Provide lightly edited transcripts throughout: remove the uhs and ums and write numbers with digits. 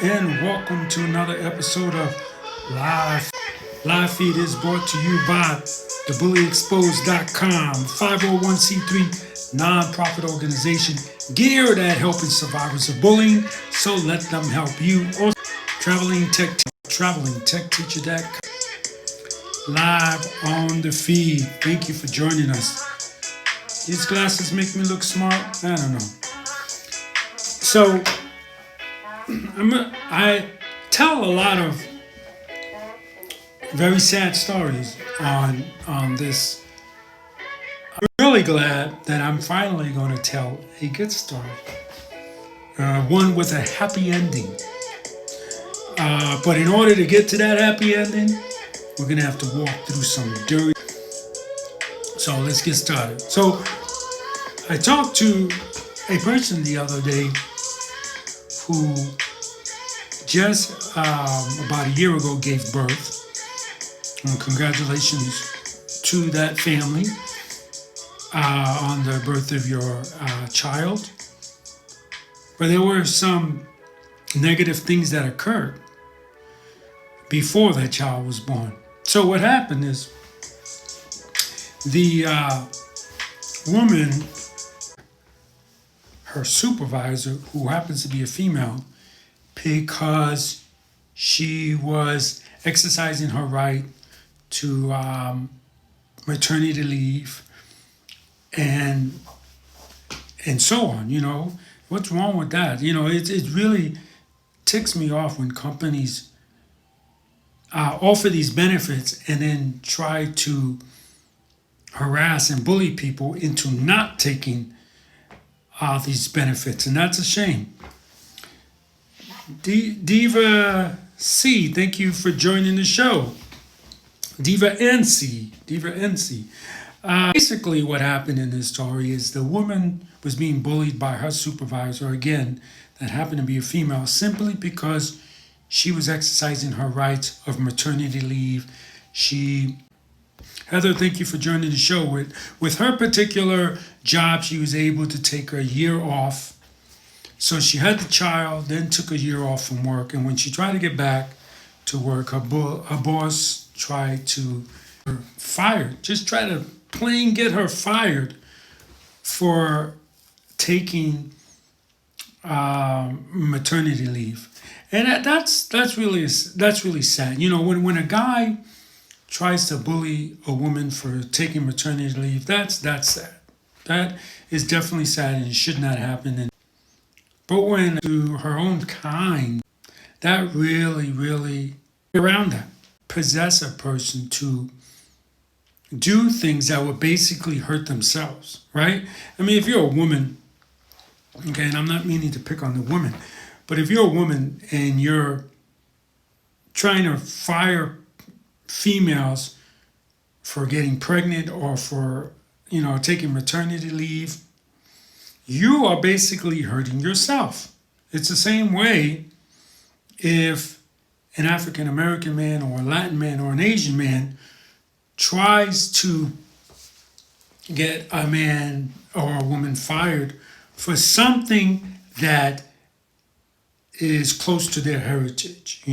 and welcome to another episode of Live. Live feed is brought to you by thebullyexposed.com, 501c3 nonprofit organization geared at helping survivors of bullying. So let them help you. Also, travelingtechteacher.com, live on the feed. Thank you for joining us. These glasses make me look smart. I don't know. So I tell a lot of very sad stories on this. I'm really glad that I'm finally going to tell a good story, one with a happy ending. But in order to get to that happy ending, we're going to have to walk through some dirty. So let's get started. So I talked to a person the other day who just about a year ago gave birth. And congratulations to that family on the birth of your child. But there were some negative things that occurred before that child was born. So what happened is the woman, her supervisor, who happens to be a female, because she was exercising her right to maternity leave and so on. What's wrong with that? It really ticks me off when companies offer these benefits and then try to harass and bully people into not taking these benefits, and that's a shame. Diva C, thank you for joining the show. Diva NC. Basically, what happened in this story is the woman was being bullied by her supervisor, again, that happened to be a female, simply because she was exercising her rights of maternity leave. Heather, thank you for joining the show. With her particular job, she was able to take a year off. So she had the child, then took a year off from work. And when she tried to get back to work, her boss tried to get her fired. Just try to plain get her fired for taking maternity leave. And that's really sad. When a guy tries to bully a woman for taking maternity leave, that's sad. That is definitely sad, and it should not happen. But when to her own kind, that really around that, possess a person to do things that would basically hurt themselves, right? I mean, if you're a woman, okay, and I'm not meaning to pick on the woman, but if you're a woman and you're trying to fire females for getting pregnant or for, taking maternity leave, you are basically hurting yourself. It's the same way if an African American man or a Latin man or an Asian man tries to get a man or a woman fired for something that is close to their heritage,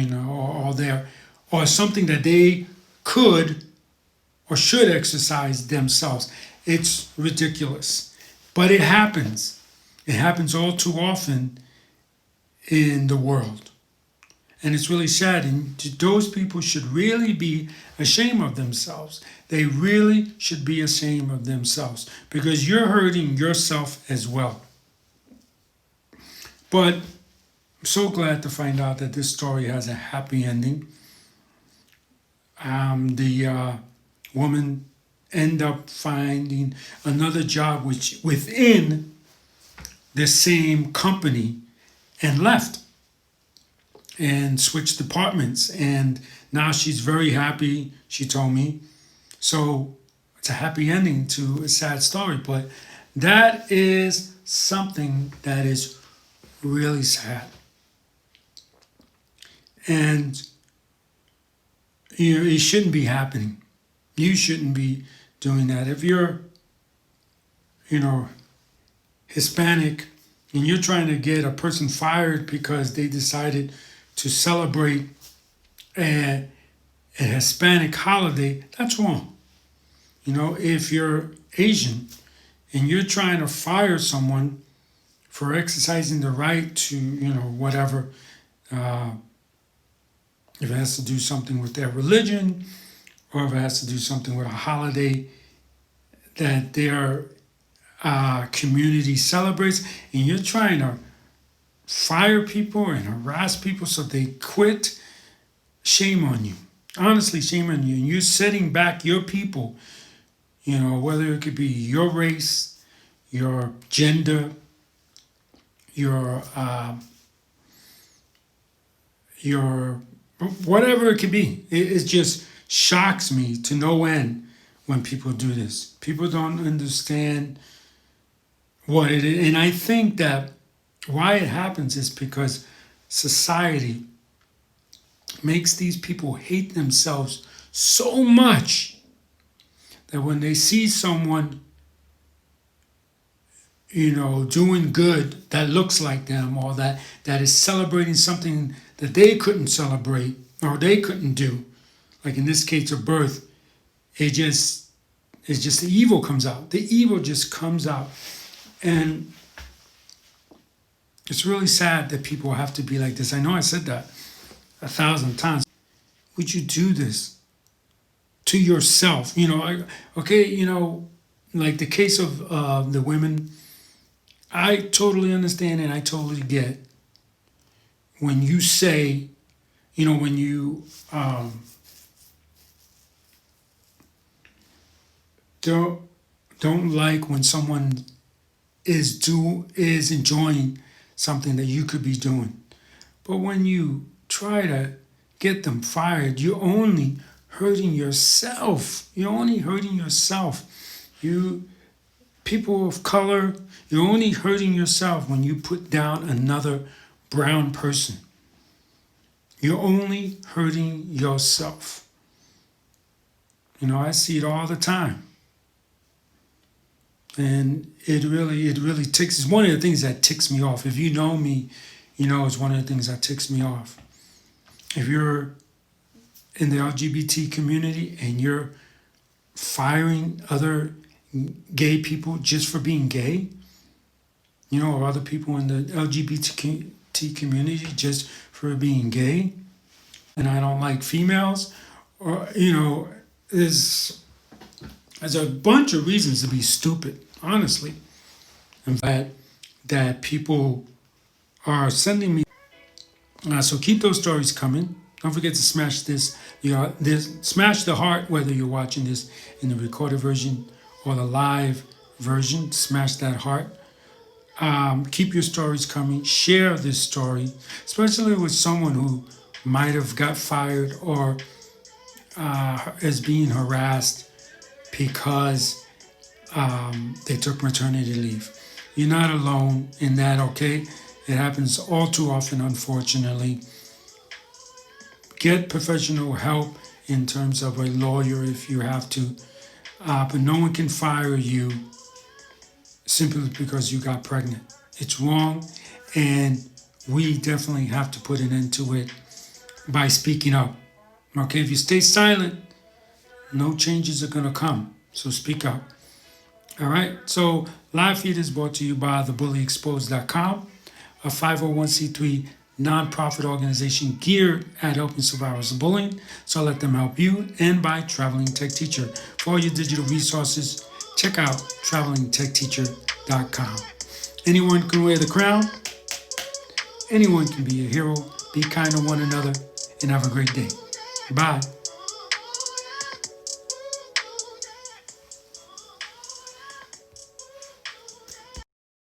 or something that they could or should exercise themselves. It's ridiculous. But it happens. It happens all too often in the world. And it's really sad. And those people should really be ashamed of themselves. They really should be ashamed of themselves, because you're hurting yourself as well. But I'm so glad to find out that this story has a happy ending. The woman end up finding another job within the same company, and left and switched departments, and now she's very happy, she told me. So it's a happy ending to a sad story, but that is something that is really sad. And it shouldn't be happening. You shouldn't be doing that. If you're, Hispanic, and you're trying to get a person fired because they decided to celebrate a Hispanic holiday, that's wrong. You know, if you're Asian and you're trying to fire someone for exercising the right to, whatever, if it has to do something with their religion or if it has to do something with a holiday that their community celebrates, and you're trying to fire people and harass people so they quit, shame on you. Honestly, shame on you. And you're setting back your people, whether it could be your race, your gender, your whatever it could be. It just shocks me to no end when people do this. People don't understand what it is. And I think that why it happens is because society makes these people hate themselves so much that when they see someone, doing good that looks like them, or that is celebrating something that they couldn't celebrate or they couldn't do, like in this case of birth, it's just the evil comes out. The evil just comes out. And it's really sad that people have to be like this. I know I said that 1,000 times. Would you do this to yourself? Like the case of the women, I totally understand and I totally get when you say, when you don't like when someone is enjoying something that you could be doing. But when you try to get them fired, you're only hurting yourself. You're only hurting yourself. You people of color, you're only hurting yourself when you put down another brown person. You're only hurting yourself. I see it all the time. And it really ticks. It's one of the things that ticks me off. If you know me, it's one of the things that ticks me off. If you're in the LGBT community and you're firing other gay people just for being gay, or other people in the LGBT community just for being gay, and I don't like females, or, there's a bunch of reasons to be stupid, honestly. And that people are sending me. So keep those stories coming. Don't forget to smash smash the heart, whether you're watching this in the recorded version or the live version. Smash that heart. Keep your stories coming. Share this story, especially with someone who might have got fired or is being harassed because they took maternity leave. You're not alone in that, okay? It happens all too often, unfortunately. Get professional help in terms of a lawyer if you have to. But no one can fire you simply because you got pregnant. It's wrong, and we definitely have to put an end to it by speaking up. Okay, if you stay silent, no changes are going to come. So speak up. All right, so Live Feed is brought to you by thebullyexposed.com, a 501c3 nonprofit organization geared at helping survivors of bullying. So let them help you, and by Traveling Tech Teacher. For all your digital resources, check out travelingtechteacher.com. Anyone can wear the crown. Anyone can be a hero. Be kind to one another, and have a great day. Bye.